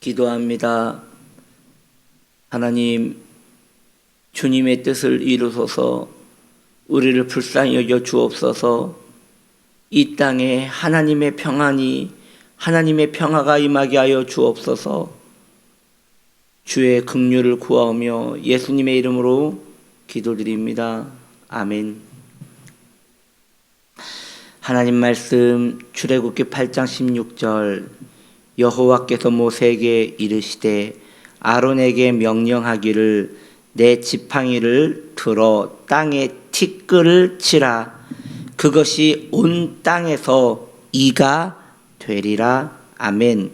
기도합니다. 하나님, 주님의 뜻을 이루소서. 우리를 불쌍히 여겨 주옵소서. 이 땅에 하나님의 평안이, 하나님의 평화가 임하게 하여 주옵소서. 주의 긍휼을 구하오며 예수님의 이름으로 기도드립니다. 아멘. 하나님 말씀 출애굽기 8장 16절, 여호와께서 모세에게 이르시되 아론에게 명령하기를 내 지팡이를 들어 땅에 티끌을 치라. 그것이 온 땅에서 이가 되리라. 아멘.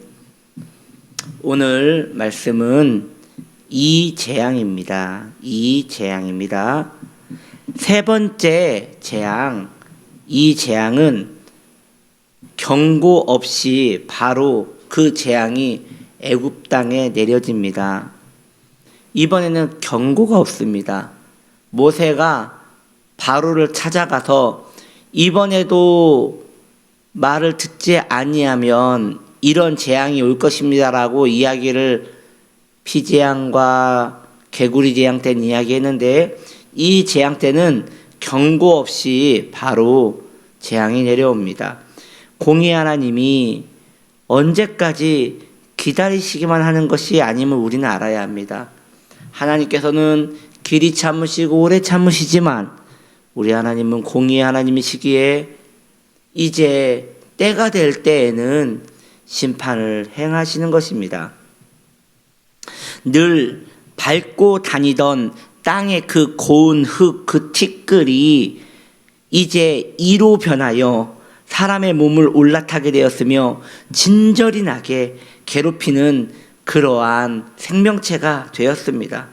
오늘 말씀은 이 재앙입니다. 이 재앙입니다. 세 번째 재앙. 이 재앙은 경고 없이 바로 그 재앙이 애굽 땅에 내려집니다. 이번에는 경고가 없습니다. 모세가 바로를 찾아가서 이번에도 말을 듣지 아니하면 이런 재앙이 올 것입니다라고 이야기를 피재앙과 개구리 재앙 때는 이야기했는데, 이 재앙 때는 경고 없이 바로 재앙이 내려옵니다. 공의 하나님이 언제까지 기다리시기만 하는 것이 아님을 우리는 알아야 합니다. 하나님께서는 길이 참으시고 오래 참으시지만 우리 하나님은 공의의 하나님이시기에 이제 때가 될 때에는 심판을 행하시는 것입니다. 늘 밟고 다니던 땅의 그 고운 흙, 그 티끌이 이제 이로 변하여 사람의 몸을 올라타게 되었으며 진절이 나게 괴롭히는 그러한 생명체가 되었습니다.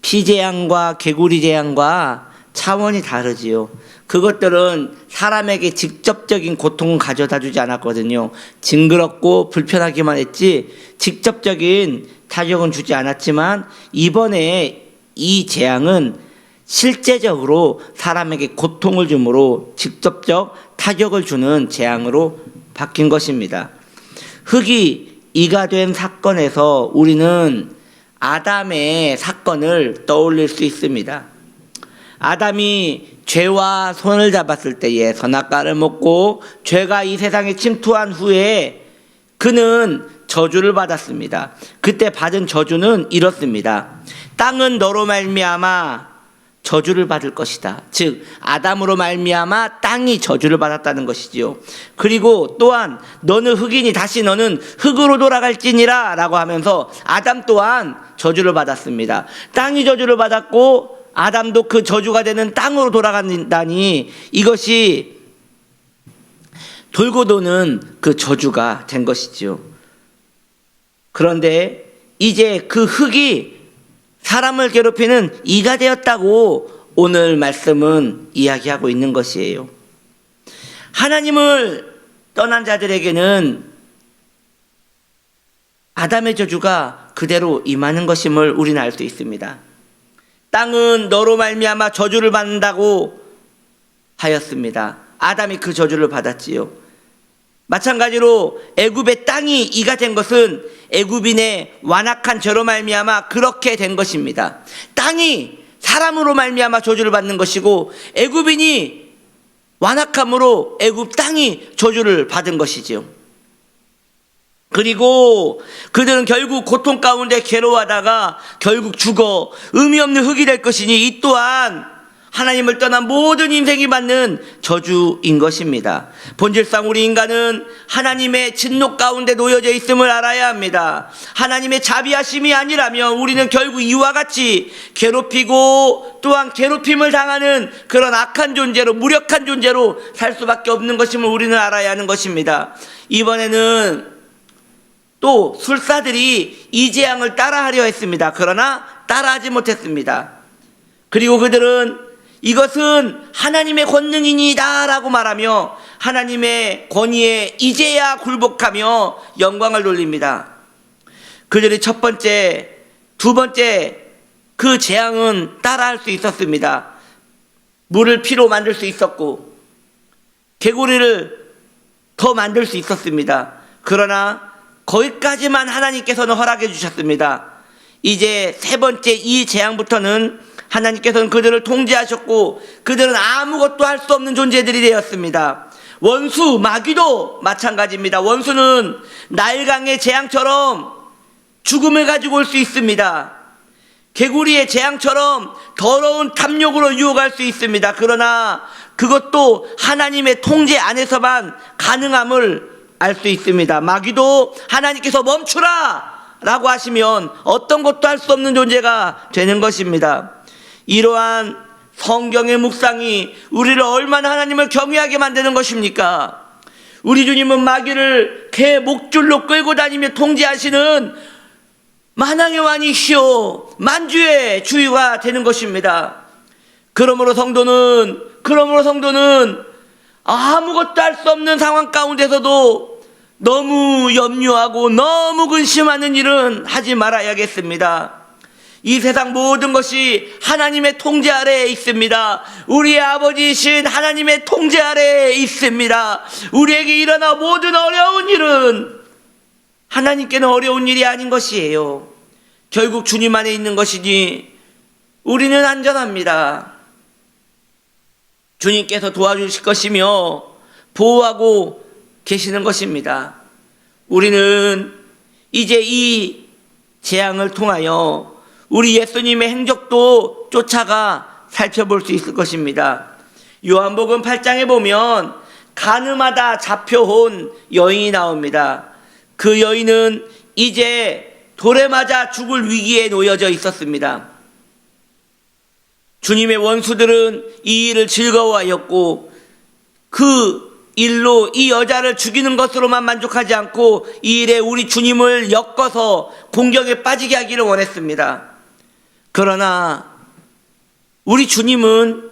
피재앙과 개구리 재앙과 차원이 다르지요. 그것들은 사람에게 직접적인 고통을 가져다 주지 않았거든요. 징그럽고 불편하기만 했지 직접적인 타격은 주지 않았지만, 이번에 이 재앙은 실제적으로 사람에게 고통을 주므로 직접적 타격을 주는 재앙으로 바뀐 것입니다. 흙이 이가 된 사건에서 우리는 아담의 사건을 떠올릴 수 있습니다. 아담이 죄와 손을 잡았을 때에 선악과를 먹고 죄가 이 세상에 침투한 후에 그는 저주를 받았습니다. 그때 받은 저주는 이렇습니다. 땅은 너로 말미암아 저주를 받을 것이다. 즉 아담으로 말미암아 땅이 저주를 받았다는 것이지요. 그리고 또한 너는 흙이니 다시 너는 흙으로 돌아갈지니라 라고 하면서 아담 또한 저주를 받았습니다. 땅이 저주를 받았고 아담도 그 저주가 되는 땅으로 돌아간다니, 이것이 돌고 도는 그 저주가 된 것이지요. 그런데 이제 그 흙이 사람을 괴롭히는 이가 되었다고 오늘 말씀은 이야기하고 있는 것이에요. 하나님을 떠난 자들에게는 아담의 저주가 그대로 임하는 것임을 우리는 알 수 있습니다. 땅은 너로 말미암아 저주를 받는다고 하였습니다. 아담이 그 저주를 받았지요. 마찬가지로 애굽의 땅이 이가 된 것은 애굽인의 완악한 죄로 말미암아 그렇게 된 것입니다. 땅이 사람으로 말미암아 저주를 받는 것이고 애굽인이 완악함으로 애굽 땅이 저주를 받은 것이지요. 그리고 그들은 결국 고통 가운데 괴로워하다가 결국 죽어 의미 없는 흙이 될 것이니, 이 또한 하나님을 떠난 모든 인생이 받는 저주인 것입니다. 본질상 우리 인간은 하나님의 진노 가운데 놓여져 있음을 알아야 합니다. 하나님의 자비하심이 아니라면 우리는 결국 이와 같이 괴롭히고 또한 괴롭힘을 당하는 그런 악한 존재로, 무력한 존재로 살 수밖에 없는 것임을 우리는 알아야 하는 것입니다. 이번에는 또 술사들이 이 재앙을 따라하려 했습니다. 그러나 따라하지 못했습니다. 그리고 그들은 이것은 하나님의 권능이니다 라고 말하며 하나님의 권위에 이제야 굴복하며 영광을 돌립니다. 그들이 첫 번째, 두 번째 그 재앙은 따라할 수 있었습니다. 물을 피로 만들 수 있었고 개구리를 더 만들 수 있었습니다. 그러나 거기까지만 하나님께서는 허락해 주셨습니다. 이제 세 번째 이 재앙부터는 하나님께서는 그들을 통제하셨고 그들은 아무것도 할 수 없는 존재들이 되었습니다. 원수, 마귀도 마찬가지입니다. 원수는 나일강의 재앙처럼 죽음을 가지고 올 수 있습니다. 개구리의 재앙처럼 더러운 탐욕으로 유혹할 수 있습니다. 그러나 그것도 하나님의 통제 안에서만 가능함을 알 수 있습니다. 마귀도 하나님께서 멈추라 라고 하시면 어떤 것도 할 수 없는 존재가 되는 것입니다. 이러한 성경의 묵상이 우리를 얼마나 하나님을 경외하게 만드는 것입니까? 우리 주님은 마귀를 개 목줄로 끌고 다니며 통제하시는 만왕의 왕이시오 만주의 주유가 되는 것입니다. 그러므로 성도는 아무것도 할 수 없는 상황 가운데서도 너무 염려하고 너무 근심하는 일은 하지 말아야겠습니다. 이 세상 모든 것이 하나님의 통제 아래에 있습니다. 우리의 아버지이신 하나님의 통제 아래에 있습니다. 우리에게 일어나 모든 어려운 일은 하나님께는 어려운 일이 아닌 것이에요. 결국 주님 안에 있는 것이니 우리는 안전합니다. 주님께서 도와주실 것이며 보호하고 계시는 것입니다. 우리는 이제 이 재앙을 통하여 우리 예수님의 행적도 쫓아가 살펴볼 수 있을 것입니다. 요한복음 8장에 보면 가늠하다 잡혀온 여인이 나옵니다. 그 여인은 이제 돌에 맞아 죽을 위기에 놓여져 있었습니다. 주님의 원수들은 이 일을 즐거워하였고 그 일로 이 여자를 죽이는 것으로만 만족하지 않고 이 일에 우리 주님을 엮어서 공경에 빠지게 하기를 원했습니다. 그러나 우리 주님은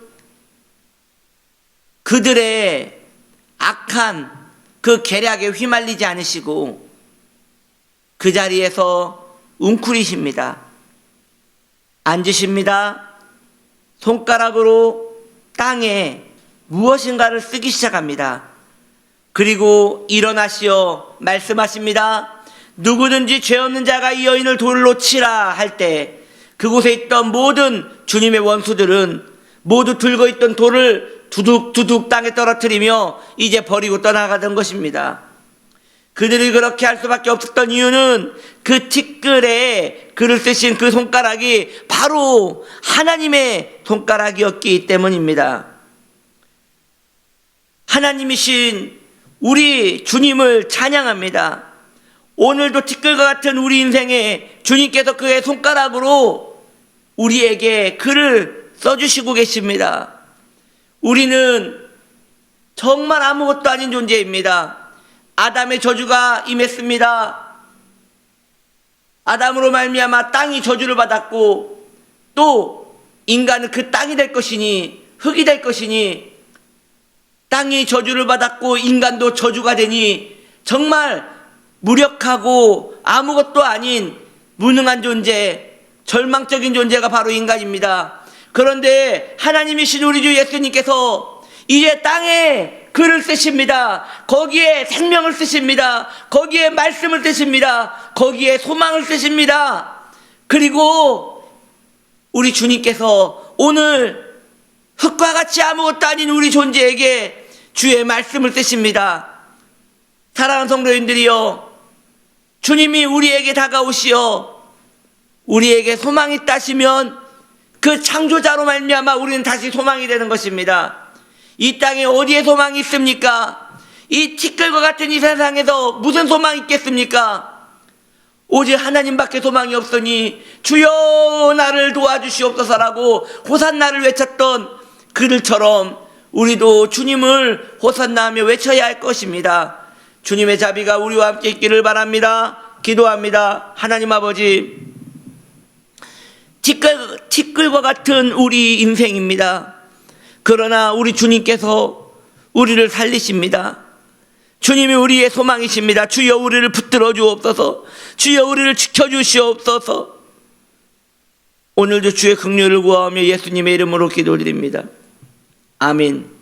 그들의 악한 그 계략에 휘말리지 않으시고 그 자리에서 웅크리십니다. 앉으십니다. 손가락으로 땅에 무엇인가를 쓰기 시작합니다. 그리고 일어나시어 말씀하십니다. 누구든지 죄 없는 자가 이 여인을 돌로 치라 할 때 그곳에 있던 모든 주님의 원수들은 모두 들고 있던 돌을 두둑두둑 땅에 떨어뜨리며 이제 버리고 떠나가던 것입니다. 그들이 그렇게 할 수밖에 없었던 이유는 그 티끌에 글을 쓰신 그 손가락이 바로 하나님의 손가락이었기 때문입니다. 하나님이신 우리 주님을 찬양합니다. 오늘도 티끌과 같은 우리 인생에 주님께서 그의 손가락으로 우리에게 글을 써주시고 계십니다. 우리는 정말 아무것도 아닌 존재입니다. 아담의 저주가 임했습니다. 아담으로 말미암아 땅이 저주를 받았고 또 인간은 그 땅이 될 것이니 흙이 될 것이니 땅이 저주를 받았고 인간도 저주가 되니 정말 무력하고 아무것도 아닌 무능한 존재, 절망적인 존재가 바로 인간입니다. 그런데 하나님이신 우리 주 예수님께서 이제 땅에 글을 쓰십니다. 거기에 생명을 쓰십니다. 거기에 말씀을 쓰십니다. 거기에 소망을 쓰십니다. 그리고 우리 주님께서 오늘 흙과 같이 아무것도 아닌 우리 존재에게 주의 말씀을 쓰십니다. 사랑하는 성도님들이여, 주님이 우리에게 다가오시어 우리에게 소망이 있다시면 그 창조자로 말미암아 우리는 다시 소망이 되는 것입니다. 이 땅에 어디에 소망이 있습니까? 이 티끌과 같은 이 세상에서 무슨 소망이 있겠습니까? 오직 하나님밖에 소망이 없으니 주여 나를 도와주시옵소서라고 호산나를 외쳤던 그들처럼 우리도 주님을 호산나하며 외쳐야 할 것입니다. 주님의 자비가 우리와 함께 있기를 바랍니다. 기도합니다. 하나님 아버지, 티끌과 같은 우리 인생입니다. 그러나 우리 주님께서 우리를 살리십니다. 주님이 우리의 소망이십니다. 주여 우리를 붙들어 주옵소서. 주여 우리를 지켜주시옵소서. 오늘도 주의 긍휼을 구하며 예수님의 이름으로 기도드립니다. 아멘.